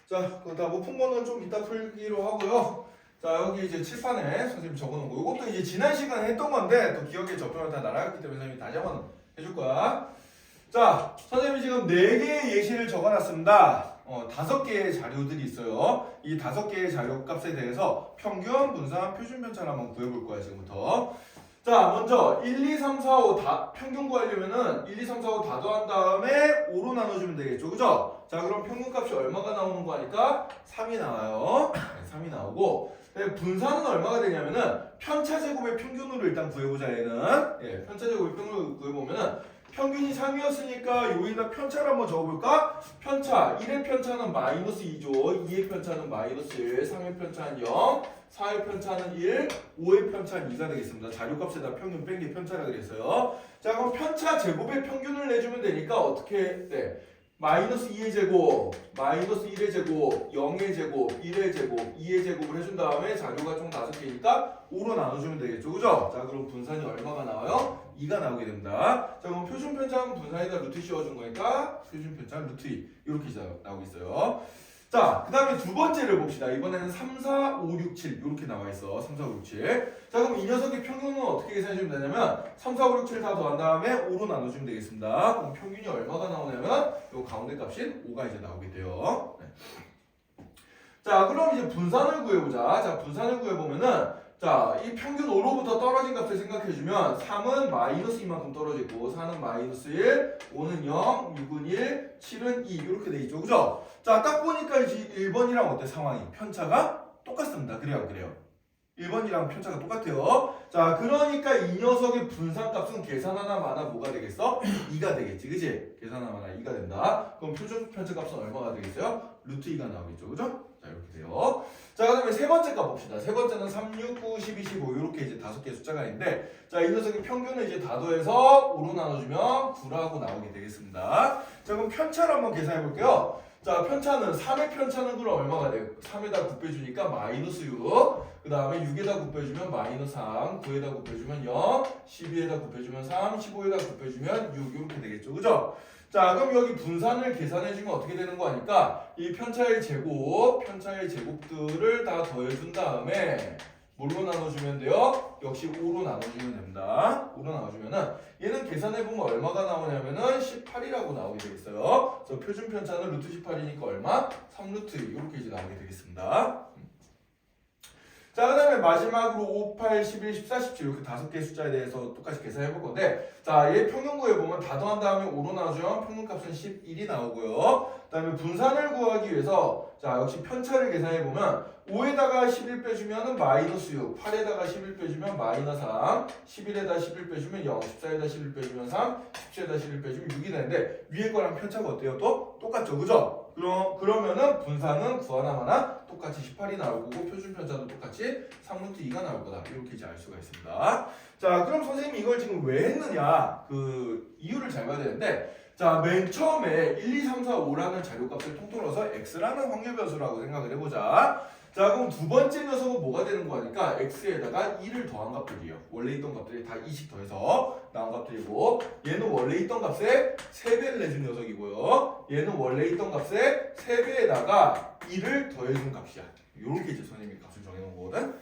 자, 그다 뭐 푼 거는 좀 이따 풀기로 하고요. 자, 여기 이제 칠판에 선생님이 적어놓은 거. 이것도 이제 지난 시간에 했던 건데 또 기억에 접근을 다 날아갔기 때문에 선생님이 다시 한번 해줄 거야. 자, 선생님이 지금 4개의 예시를 적어놨습니다. 5개의 자료들이 있어요. 이 5개의 자료 값에 대해서 평균, 분산, 표준 편차를 한번 구해볼 거야, 지금부터. 자, 먼저 1, 2, 3, 4, 5 다 평균 구하려면은 1, 2, 3, 4, 5 다 더한 다음에 5로 나눠주면 되겠죠, 그죠? 자, 그럼 평균 값이 얼마가 나오는 거 하니까 3이 나와요. 3이 나오고, 분산은 얼마가 되냐면은 편차 제곱의 평균으로 일단 구해보자, 얘는. 편차 제곱의 평균을 구해보면은 평균이 3이었으니까 여기다 편차를 한번 적어볼까? 편차 1의 편차는 마이너스 2죠. 2의 편차는 마이너스 1, 3의 편차는 0, 4의 편차는 1, 5의 편차는 2가 되겠습니다. 자료값에다 평균 뺀 게 편차라 그랬어요. 자, 그럼 편차 제곱의 평균을 내주면 되니까 어떻게 돼? 마이너스 2의 제곱, 마이너스 1의 제곱, 0의 제곱, 1의 제곱, 2의 제곱을 해준 다음에 자료가 총 5개니까 5로 나눠주면 되겠죠, 그죠? 자, 그럼 분산이 얼마가 나와요? 2가 나오게 됩니다. 자, 그럼 표준 편차는 분산에다 루트 씌워준 거니까 표준 편차 루트 2 이렇게 나오고 있어요. 자, 그 다음에 두 번째를 봅시다. 이번에는 3, 4, 5, 6, 7 이렇게 나와 있어. 3, 4, 5, 6, 7. 자, 그럼 이 녀석의 평균은 어떻게 계산해주면 되냐면 3, 4, 5, 6, 7 다 더한 다음에 5로 나눠주면 되겠습니다. 그럼 평균이 얼마가 나오냐면 이 가운데 값인 5가 이제 나오게 돼요. 네. 자, 그럼 이제 분산을 구해보자. 자, 분산을 구해보면은 자, 이 평균 5로부터 떨어진 값을 생각해주면 3은 마이너스 2만큼 떨어지고 4는 마이너스 1, 5는 0, 6은 1, 7은 2 이렇게 돼 있죠, 그죠? 자, 딱 보니까 이제 1번이랑 어때 상황이? 편차가 똑같습니다. 그래요, 그래요. 1번이랑 편차가 똑같아요. 자, 그러니까 이 녀석의 분산값은 계산하나 마나 뭐가 되겠어? 2가 되겠지, 그치? 계산하나 마나 2가 된다. 그럼 표준 편차값은 얼마가 되겠어요? 루트 2가 나오겠죠, 그죠? 자, 이렇게 돼요. 자, 그 다음에 세 번째 값 봅시다. 세 번째는 3, 6, 9, 12, 15 이렇게 이제 5개 숫자가 있는데 자, 이 녀석의 평균을 이제 다 더해서 5로 나눠주면 9라고 나오게 되겠습니다. 자, 그럼 편차를 한번 계산해 볼게요. 자, 편차는 3의 편차는 그럼 얼마가 돼요? 3에다 곱해주니까 마이너스 6, 그 다음에 6에다 곱해주면 마이너스 3, 9에다 곱해주면 0, 12에다 곱해주면 3, 15에다 곱해주면 6 이렇게 되겠죠, 그죠? 자, 그럼 여기 분산을 계산해주면 어떻게 되는 거 아니까 이 편차의 제곱들을 다 더해준 다음에 뭘로 나눠주면 돼요? 역시 5로 나눠주면 됩니다. 5로 나눠주면은 얘는 계산해보면 얼마가 나오냐면은 18이라고 나오게 되겠어요. 그래서 표준 편차는 루트 18이니까 얼마? 3루트 이렇게 이제 나오게 되겠습니다. 자, 그 다음에 마지막으로 5, 8, 11, 14, 17 이렇게 5개의 숫자에 대해서 똑같이 계산해 볼 건데 자, 얘 평균 구해보면 다 더한 다음에 5로 나눠주면 평균값은 11이 나오고요. 그 다음에 분산을 구하기 위해서 자, 역시 편차를 계산해보면 5에다가 11 빼주면 마이너스 6, 8에다가 11 빼주면 마이너스 3, 11에다 11 빼주면 0, 14에다 11 빼주면 3, 17에다 11 빼주면 6이 되는데 위에 거랑 편차가 어때요? 또 똑같죠, 그죠? 그러면은 분산은 구하나 마나 똑같이 18이 나올 거고 표준 편차도 똑같이 3루트 2가 나올 거다. 이렇게 이제 알 수가 있습니다. 자, 그럼 선생님이 이걸 지금 왜 했느냐? 그 이유를 잘 봐야 되는데 자, 맨 처음에 1, 2, 3, 4, 5라는 자료값을 통틀어서 x라는 확률 변수라고 생각을 해보자. 자, 그럼 두 번째 녀석은 뭐가 되는 거 하니까 x에다가 2를 더한 값들이에요. 원래 있던 값들이 다 2씩 더해서 나온 값들이고 얘는 원래 있던 값에 3배를 내준 녀석이고요. 얘는 원래 있던 값에 3배에다가 2를 더해준 값이야. 요렇게 이제 선생님이 값을 정해놓은 거거든.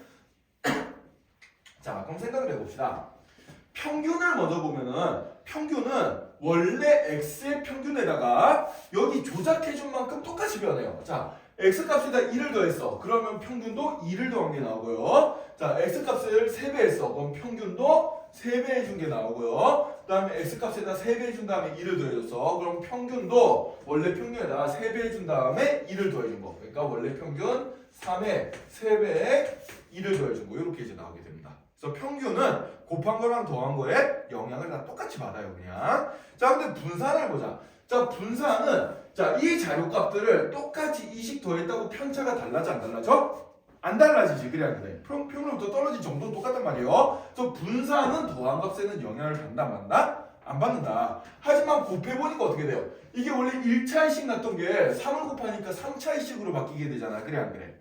자, 그럼 생각을 해봅시다. 평균을 먼저 보면은 평균은 원래 x의 평균에다가 여기 조작해준 만큼 똑같이 변해요. 자, x값에다 2를 더했어. 그러면 평균도 2를 더한 게 나오고요. 자, x값을 3배 했어. 그럼 평균도 3배 해준 게 나오고요. 그 다음에 x값에다 3배 해준 다음에 2를 더해줬어. 그럼 평균도 원래 평균에다가 3배 해준 다음에 2를 더해준 거. 그러니까 원래 평균 3에 3배에 2를 더해준 거. 이렇게 이제 나오게 됩니다. 그래서 평균은 곱한 거랑 더한 거에 영향을 다 똑같이 받아요, 그냥. 자, 근데 분산을 보자. 자, 분산은 자, 이 자료값들을 똑같이 2씩 더했다고 편차가 달라져 안 달라져? 안 달라지지, 그래야 그래. 평균으로부터 떨어진 정도는 똑같단 말이에요. 저 분산은 더한 값에는 영향을 받는다, 안 받는다? 안 받는다. 하지만 곱해보니까 어떻게 돼요? 이게 원래 1차이씩 났던 게 3을 곱하니까 3차이씩으로 바뀌게 되잖아, 그래 안 그래?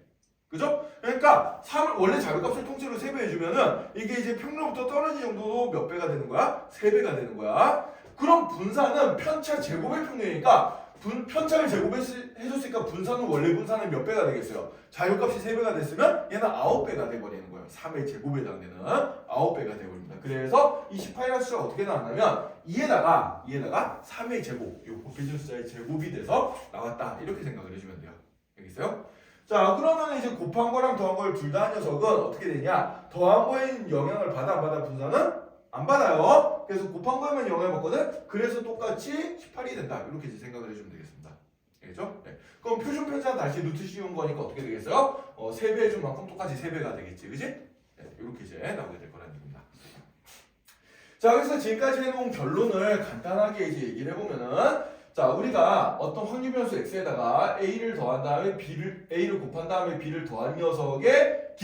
그죠? 그러니까 3을 원래 자료값을 통째로 3배 해주면은 이게 이제 평균으로부터 떨어진 정도도 몇 배가 되는 거야? 3배가 되는 거야. 그럼 분산은 편차 제곱의 평균이니까 편차를 제곱해줬으니까 분산은 원래 분산은 몇 배가 되겠어요? 자유값이 3배가 됐으면 얘는 9배가 돼버리는 거예요. 3의 제곱에 해당되는 9배가 돼버립니다. 그래서 이 18이라는 숫자가 어떻게 나왔냐면 2에다가 3의 제곱, 이 곱해진 숫자의 제곱이 돼서 나왔다. 이렇게 생각을 해주면 돼요. 알겠어요? 자, 그러면 이제 곱한 거랑 더한 걸 둘 다 한 녀석은 어떻게 되냐? 더한 거에 영향을 받아 안 받아? 분산은 안 받아요. 그래서 곱한 거에만 영향을 받거든. 그래서 똑같이 18이 된다. 이렇게 이제 생각을 해주면 되겠습니다. 알겠죠? 네. 그럼 표준 편차는 다시 루트 씌운 거니까 어떻게 되겠어요? 3배 해준 만큼 똑같이 3배가 되겠지. 그지? 네, 이렇게 이제 나오게 될 거라는 얘기입니다. 자, 그래서 지금까지 해놓은 결론을 간단하게 이제 얘기를 해보면은, 자, 우리가 어떤 확률 변수 x에다가 a를 더한 다음에 a를 곱한 다음에 b를 더한 녀석의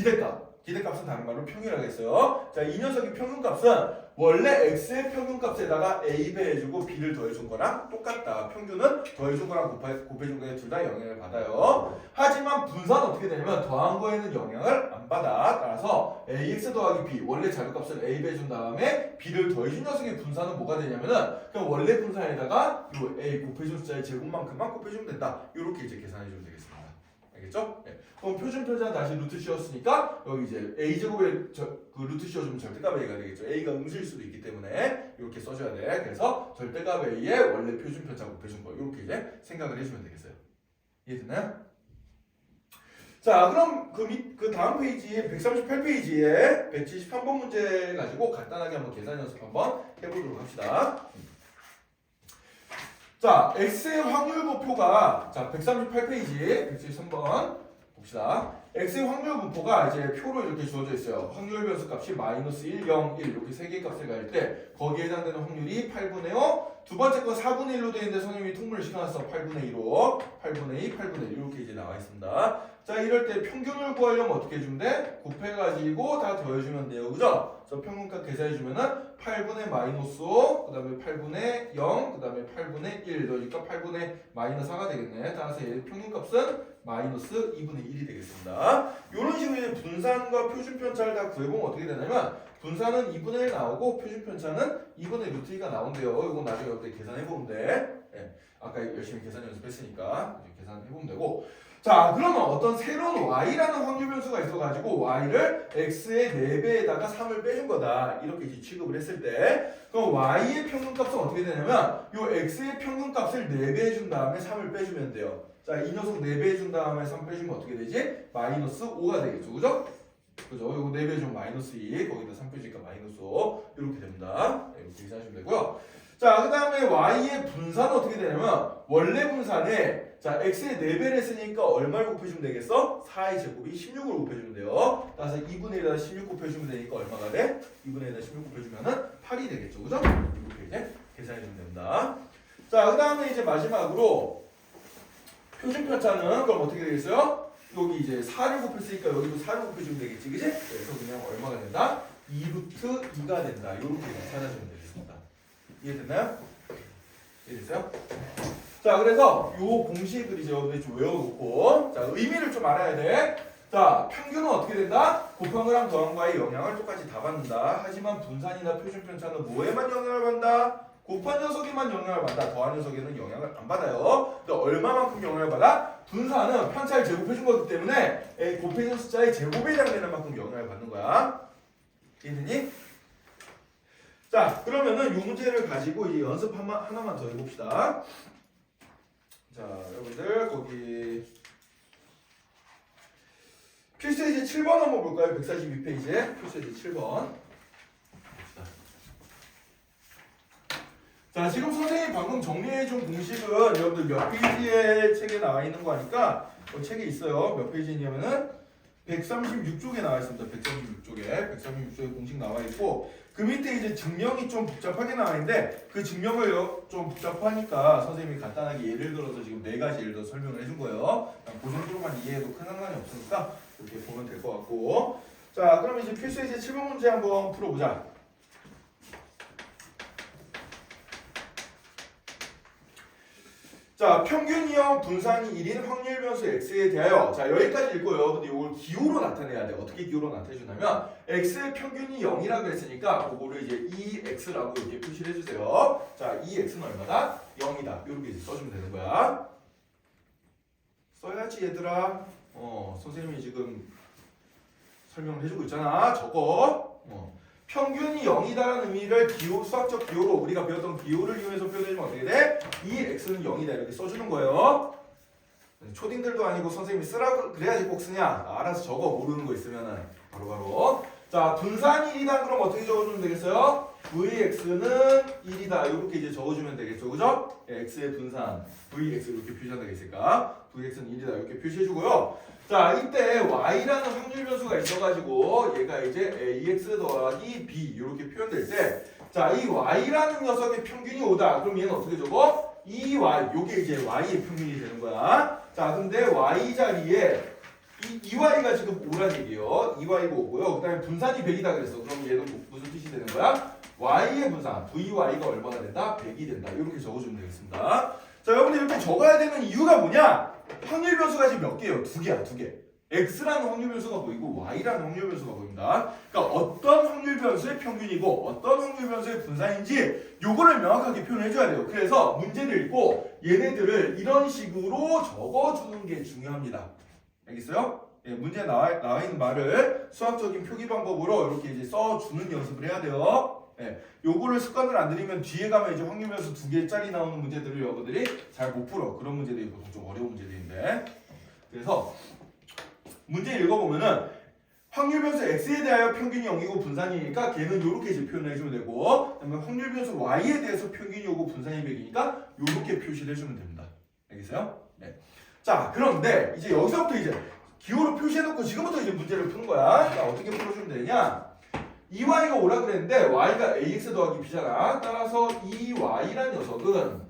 기대값은 다른 말로 평균이라고 했어요. 자, 이 녀석의 평균값은 원래 x의 평균값에다가 a 배해주고 b를 더해준 거랑 똑같다. 평균은 더해준 거랑 곱해준 거에 둘 다 영향을 받아요. 하지만 분산은 어떻게 되냐면 더한 거에는 영향을 안 받아. 따라서 ax 더하기 b, 원래 자료값을 a 배해준 다음에 b를 더해준 녀석의 분산은 뭐가 되냐면은 그냥 원래 분산에다가 요 a 곱해준 숫자의 제곱만큼만 곱해주면 된다. 이렇게 이제 계산해주면 되겠습니다. 알겠죠? 네. 그럼 표준 편차는 다시 루트 씌웠으니까 여기 이제 a 제곱에 그 루트 씌워주면 절대값 a가 되겠죠. a가 음수일 수도 있기 때문에 이렇게 써줘야 돼. 그래서 절대값 a에 원래 표준 편차 곱해준 거 이렇게 이제 생각을 해주면 되겠어요. 이해됐나요? 자, 그럼 그 다음 페이지 138페이지에 173번 문제 가지고 간단하게 한번 계산 연습 한번 해보도록 합시다. 자, x의 확률 분포가 자 138페이지 173번 봅시다. x의 확률 분포가 이제 표로 이렇게 주어져 있어요. 확률 변수 값이 마이너스 1, 0, 1 이렇게 세 개의 값을 가질 때 거기에 해당되는 확률이 8분의 5. 두 번째 거 4분의 1로 되어 있는데 선생님이 통분을 시켜놨어. 8분의 2로 8분의 2, 8분의 1 이렇게 이제 나와 있습니다. 자, 이럴 때 평균을 구하려면 어떻게 해주면 돼? 곱해가지고 다 더해주면 돼요. 그죠? 그래서 평균값 계산해주면은 8분의 마이너스 5, 그 다음에 8분의 0, 그 다음에 8분의 1 넣으니까 8분의 마이너스 4가 되겠네. 따라서 얘의 평균값은 마이너스 2분의 1이 되겠습니다. 이런 식으로 이제 분산과 표준 편차를 다 구해보면 어떻게 되냐면 분산은 2분의 1 나오고 표준 편차는 2분의 루트 2가 나온대요. 이건 나중에 어떻게 계산해보면 돼. 네. 아까 열심히 계산 연습했으니까 이제 계산해보면 되고. 자, 그러면 어떤 새로운 y라는 확률 변수가 있어가지고 y를 x의 4배에다가 3을 빼준 거다. 이렇게 이제 취급을 했을 때 그럼 y의 평균값은 어떻게 되냐면 요 x의 평균값을 4배 해준 다음에 3을 빼주면 돼요. 자, 이 녀석 4배 해준 다음에 3 빼주면 어떻게 되지? 마이너스 5가 되겠죠. 그죠? 그죠? 요거 4배 해주면 마이너스 2, 거기다 3 빼주니까 마이너스 5 이렇게 됩니다. 이렇게 계산하시면 되고요. 자, 그 다음에 y의 분산은 어떻게 되냐면 원래 분산에 자, x의 4배를 했으니까 얼마를 곱해주면 되겠어? 4의 제곱이 16을 곱해주면 돼요. 따라서 2분의 1에다 16 곱해주면 되니까 얼마가 돼? 2분의 1에다 16 곱해주면은 8이 되겠죠. 그죠? 이렇게 이제 계산해주면 됩니다. 자, 그 다음에 이제 마지막으로 표준 편차는 그럼 어떻게 되겠어요? 여기 이제 4를 곱했으니까 여기도 4를 곱해주면 되겠지. 그지? 그래서 그냥 얼마가 된다? 2루트 2가 된다. 이렇게 찾아주면 되겠습니다. 이해됐나요? 이해됐어요? 자, 그래서 요 공식을 이제 여러분들이 좀 외워놓고 자, 의미를 좀 알아야 돼. 자, 평균은 어떻게 된다? 곱한 거랑 더한 거의 영향을 똑같이 다 받는다. 하지만 분산이나 표준 편차는 뭐에만 영향을 받는다? 곱한 녀석에만 영향을 받아. 더한 녀석에는 영향을 안 받아요. 근데 얼마만큼 영향을 받아? 분산은 편차를 제곱해준 거기 때문에 곱해진 숫자의 제곱에 해당되는 만큼 영향을 받는 거야. 이해되니? 자, 그러면은 이 문제를 가지고 이 연습 하나만 더 해봅시다. 자, 여러분들 거기 필수예제 7번 한번 볼까요? 142페이지에 필수예제 7번. 자, 지금 선생님이 방금 정리해준 공식은 여러분들 몇 페이지의 책에 나와 있는 거 아니까 책에 있어요. 몇 페이지냐면은 136쪽에 나와 있습니다. 136쪽에 공식 나와 있고 그 밑에 이제 증명이 좀 복잡하게 나와 있는데 그 증명을 좀 복잡하니까 선생님이 간단하게 예를 들어서 지금 4가지 예를 들어서 설명을 해준 거예요. 그 정도로만 이해해도 큰 상관이 없으니까 이렇게 보면 될 것 같고 자, 그럼 이제 필수예제 7번 문제 한번 풀어보자. 자, 평균이형 분산이 1인 확률 변수 x에 대하여 자 여기까지 읽고요. 근데 이걸 기호로 나타내야 돼. 어떻게 기호로 나타내주냐면 x의 평균이 0이라고 했으니까 그거를 이제 2x라고 이렇게 표시를 해주세요. 자, 2x는 얼마다? 0이다. 이렇게 이제 써주면 되는 거야. 써야지 얘들아. 선생님이 지금 설명을 해주고 있잖아. 적어. 평균이 0이다라는 의미를 기호, 수학적 기호로 우리가 배웠던 기호를 이용해서 표현해주면 어떻게 돼? 이 x는 0이다 이렇게 써주는 거예요. 초딩들도 아니고 선생님이 쓰라고 그래야지 꼭 쓰냐? 알아서 적어. 모르는 거 있으면은 바로바로. 자, 분산이 1이다 그럼 어떻게 적어주면 되겠어요? vx는 1이다 이렇게 이제 적어주면 되겠죠, 그죠? x의 분산 vx 이렇게 표시한다 했으니까 vx는 1이다 이렇게 표시해주고요. 자, 이때 y라는 확률 변수가 있어가지고 얘가 이제 ax 더하기 b 이렇게 표현될 때, 자, 이 y라는 녀석의 평균이 5다. 그럼 얘는 어떻게 적어? 2y 요게 이제 y의 평균이 되는 거야. 자, 근데 y 자리에 이 2y가 지금 5란 얘기예요. 2y가 5고요. 그 다음에 분산이 100이다 그랬어. 그럼 얘는 무슨 뜻이 되는 거야? y의 분산 vy가 얼마나 된다? 100이 된다. 이렇게 적어주면 되겠습니다. 자, 여러분들 이렇게 적어야 되는 이유가 뭐냐? 확률 변수가 지금 몇 개예요? 두 개야, 두 개. x라는 확률 변수가 보이고 y라는 확률 변수가 보입니다. 그러니까 어떤 확률 변수의 평균이고 어떤 확률 변수의 분산인지 요거를 명확하게 표현해 줘야 돼요. 그래서 문제를 읽고 얘네들을 이런 식으로 적어주는 게 중요합니다. 알겠어요? 예, 문제에 나와 있는 말을 수학적인 표기 방법으로 이렇게 이제 써주는 연습을 해야 돼요. 예, 요거를 습관을 안 들이면 뒤에 가면 이제 확률 변수 2개짜리 나오는 문제들을 여러분들이 잘 못 풀어. 그런 문제들이 보통 좀 어려운 문제들인데. 그래서 문제 읽어보면은 확률 변수 x에 대하여 평균이 0이고 분산이니까 걔는 요렇게 이제 표현을 해주면 되고, 그다음에 확률 변수 y에 대해서 평균이 5고 분산이 100이니까 요렇게 표시를 해주면 됩니다. 알겠어요? 네. 자, 그런데 이제 여기서부터 이제 기호로 표시해놓고 지금부터 이제 문제를 푸는 거야. 자, 어떻게 풀어주면 되냐? 2y가 5라 그랬는데 y가 ax 더하기 b잖아. 따라서 이 y라는 녀석은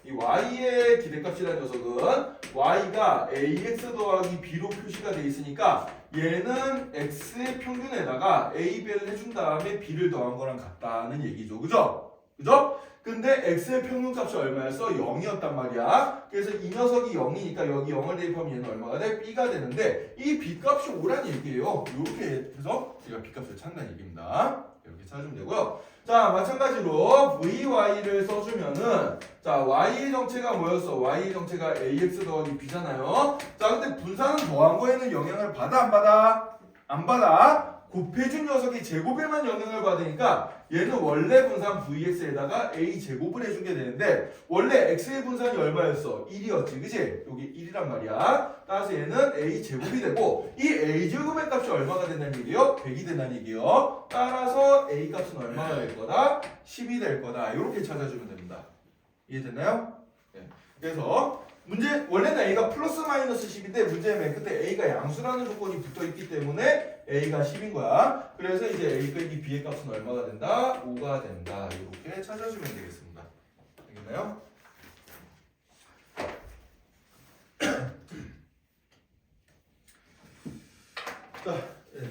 이 y의 기대값이라는 녀석은 y가 ax 더하기 b로 표시가 돼 있으니까 얘는 x의 평균에다가 a 배를 해준 다음에 b를 더한 거랑 같다는 얘기죠. 그죠? 그죠? 근데 x의 평균값이 얼마였어? 0이었단 말이야. 그래서 이 녀석이 0이니까 여기 0을 대입하면 얘는 얼마가 돼? b가 되는데 이 b값이 5란 얘기예요. 이렇게 해서 제가 b값을 찾는 얘기입니다. 이렇게 찾으면 되고요. 자, 마찬가지로 vy를 써주면은 자, y의 정체가 뭐였어? y의 정체가 ax 더하기 b잖아요. 자, 근데 분산은 더한 거에는 영향을 받아 안 받아? 안 받아. 곱해준 녀석이 제곱에만 영향을 받으니까 얘는 원래 분산 vx에다가 a 제곱을 해준 게 되는데 원래 x의 분산이 얼마였어? 1이었지, 그치? 여기 1이란 말이야. 따라서 얘는 a 제곱이 되고 이 a 제곱의 값이 얼마가 된다는 얘기예요? 100이 된다는 얘기예요. 따라서 a 값은 얼마가 될 거다? 10이 될 거다. 이렇게 찾아주면 됩니다. 이해됐나요? 네. 그래서 문제 원래는 a가 플러스 마이너스 10인데 문제 맨 끝에 a가 양수라는 조건이 붙어 있기 때문에 a가 10인 거야. 그래서 이제 a 빼기 b의 값은 얼마가 된다? 5가 된다. 이렇게 찾아주면 되겠습니다. 알겠나요? 자, 예.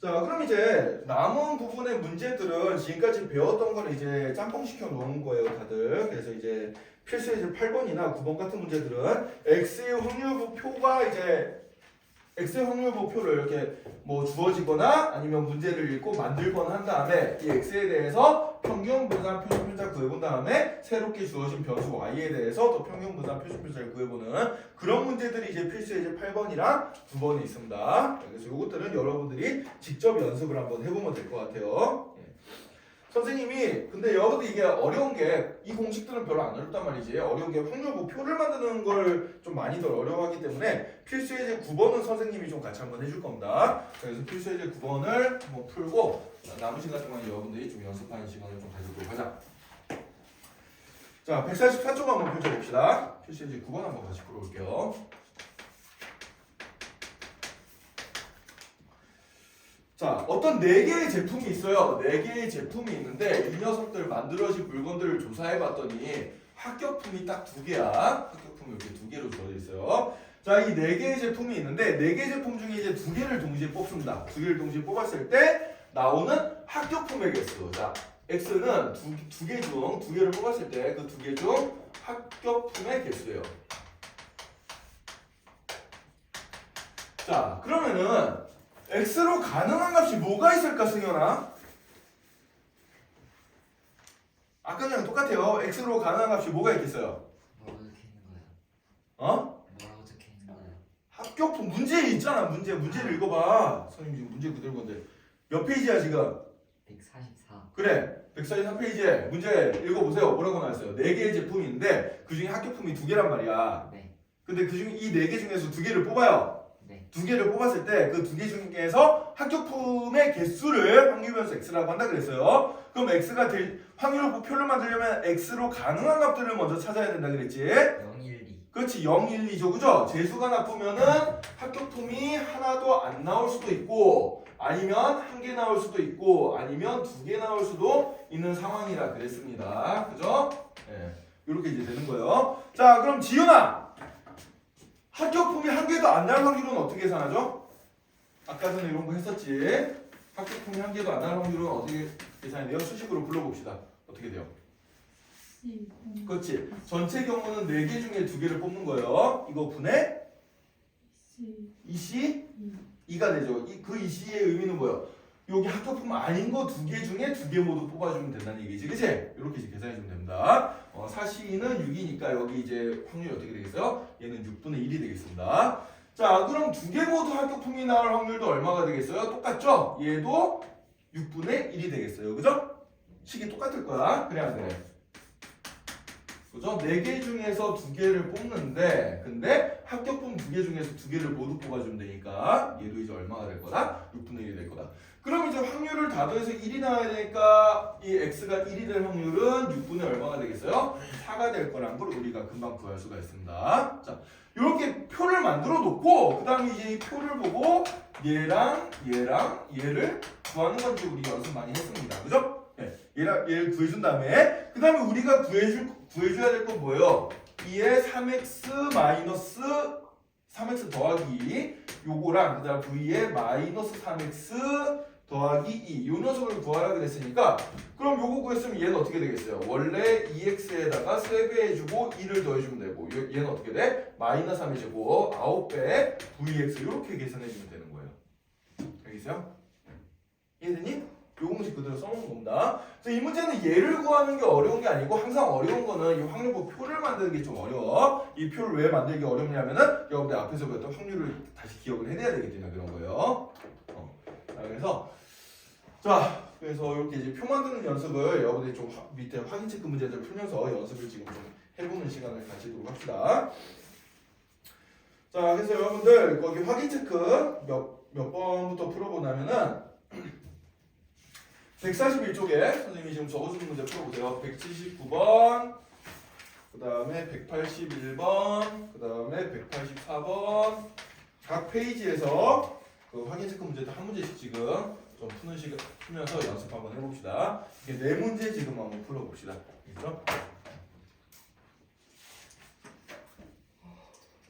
자, 그럼 이제 남은 부분의 문제들은 지금까지 배웠던 걸 이제 짬뽕 시켜 놓은 거예요, 다들. 그래서 이제 필수 이제 8번이나 9번 같은 문제들은 x의 확률표가 이제 x의 확률표를 이렇게 뭐 주어지거나 아니면 문제를 읽고 만들거나 한 다음에 이 x에 대해서 평균 분산 표준 편차 구해본 다음에 새롭게 주어진 변수 y에 대해서 또 평균 분산 표준 편차를 구해보는 그런 문제들이 이제 필수에 이제 8번이랑 9번에 있습니다. 그래서 이것들은 여러분들이 직접 연습을 한번 해보면 될 것 같아요. 선생님이 근데 여러분들 이게 어려운 게 이 공식들은 별로 안 어렵단 말이지. 어려운 게 확률표를 만드는 걸 좀 많이들 어려워하기 때문에 필수 예제 9번은 선생님이 좀 같이 한번 해줄 겁니다. 그래서 필수 예제 9번을 한번 풀고 남은 시간 동안 여러분들이 좀 연습하는 시간을 좀 가지도록 하자. 자, 144쪽 한번 펼쳐봅시다. 필수 예제 9번 한번 같이 풀어볼게요. 자, 어떤 4개의 제품이 있어요. 4개의 제품이 있는데 이 녀석들 만들어진 물건들을 조사해봤더니 합격품이 딱 2개야. 합격품이 이렇게 2개로 주어져 있어요. 자, 이 4개의 제품이 있는데 4개 제품 중에 이제 2개를 동시에 뽑습니다. 2개를 동시에 뽑았을 때 나오는 합격품의 개수. 자, x는 두 개 중 두 개를 뽑았을 때 그 두 개 중 합격품의 개수예요. 자, 그러면은 x로 가능한 값이 뭐가 있을까, 승현아? 아까랑 똑같아요. x로 가능한 값이 뭐가 있겠어요? 뭐라고 적혀 있는 거예요? 어? 뭐라고 적혀 있는 거예요? 합격품 문제 있잖아. 문제를 읽어봐. 선생님 지금 문제 그대로 건데 몇 페이지야 지금? 144. 그래. 143페이지에 문제 읽어보세요. 뭐라고 나왔어요? 4개의 제품인데 그 중에 합격품이 2개란 말이야. 네. 근데 그 중에 이 4개 중에서 2개를 뽑아요. 네. 2개를 뽑았을 때 그 2개 중에서 합격품의 개수를 확률 변수 x라고 한다 그랬어요. 그럼 x가 될 확률 표를 만들려면 x로 가능한 값들을 먼저 찾아야 된다 그랬지? 0, 1, 2. 그렇지. 0, 1, 2죠. 그죠? 재수가 나쁘면은 합격품이 하나도 안 나올 수도 있고 아니면 1개 나올 수도 있고 아니면 2개 나올 수도 있는 상황이라 그랬습니다. 그죠? 네. 이렇게 이제 되는 거예요. 자, 그럼 지윤아, 합격품이 1개도 안 나올 확률은 어떻게 계산하죠? 아까 전에 이런 거 했었지. 합격품이 1개도 안 나올 확률은 어떻게 계산해요? 수식으로 불러봅시다. 어떻게 돼요? 그렇지. 전체 경우는 4개 중에 2개를 뽑는 거예요. 이거 분의 2C 2가 되죠. 그 2C의 의미는 뭐예요? 여기 합격품 아닌 거 2개 중에 2개 모두 뽑아주면 된다는 얘기지, 그치? 이렇게 이제 계산해주면 됩니다. 4C는 6이니까 여기 이제 확률이 어떻게 되겠어요? 얘는 6분의 1이 되겠습니다. 자, 그럼 2개 모두 합격품이 나올 확률도 얼마가 되겠어요? 똑같죠? 얘도 6분의 1이 되겠어요. 그죠? 식이 똑같을 거야. 그래, 안 그래? 그죠? 4개 중에서 2개를 뽑는데 근데 합격품 2개 중에서 2개를 모두 뽑아주면 되니까 얘도 이제 얼마가 될 거다? 6분의 1이 될 거다. 그럼 이제 확률을 다 더해서 1이 나와야 되니까 이 x가 1이 될 확률은 6분의 얼마가 되겠어요? 4가 될 거란 걸 우리가 금방 구할 수가 있습니다. 자, 이렇게 표를 만들어 놓고 그 다음에 이제 이 표를 보고 얘랑 얘를 구하는 건지 우리 연습 많이 했습니다. 그죠? 네, 얘를 구해준 다음에 그 다음에 우리가 구해줘야 될 건 뭐예요? 2의 3x 마이너스 3x 더하기 요거랑 그 다음 v의 마이너스 3x 더하기 2 요 녀석을 구하라 그랬으니까 그럼 요거 구했으면 얘는 어떻게 되겠어요? 원래 2x에다가 3배 해주고 2를 더해주면 되고 얘는 어떻게 돼? 마이너스 3이 제곱 9배 vx 이렇게 계산해주면 되는 거예요. 알겠어요? 이해되니? 요 공식 그대로 써놓은 겁니다. 그래서 이 문제는 얘를 구하는 게 어려운 게 아니고 항상 어려운 거는 이 확률표 표를 만드는 게 좀 어려워. 이 표를 왜 만들기 어렵냐면은 여러분들 앞에서 배웠던 확률을 다시 기억을 해내야 되기 때문에 그런 거예요. 자, 그래서 이렇게 이제 표 만드는 연습을 여러분들이 좀 밑에 확인 체크 문제들 풀면서 연습을 지금 좀 해보는 시간을 가지도록 합시다. 자, 그래서 여러분들 거기 확인 체크 몇 번부터 풀어보냐면은 141쪽에 선생님이 지금 적어주는 문제 풀어보세요. 179번, 그 다음에 181번, 그 다음에 184번 각 페이지에서 그 확인 체크 문제도 한 문제씩 지금 좀 푸면서 연습 한번 해봅시다. 이게 4문제 지금 한번 풀어봅시다. 그렇죠?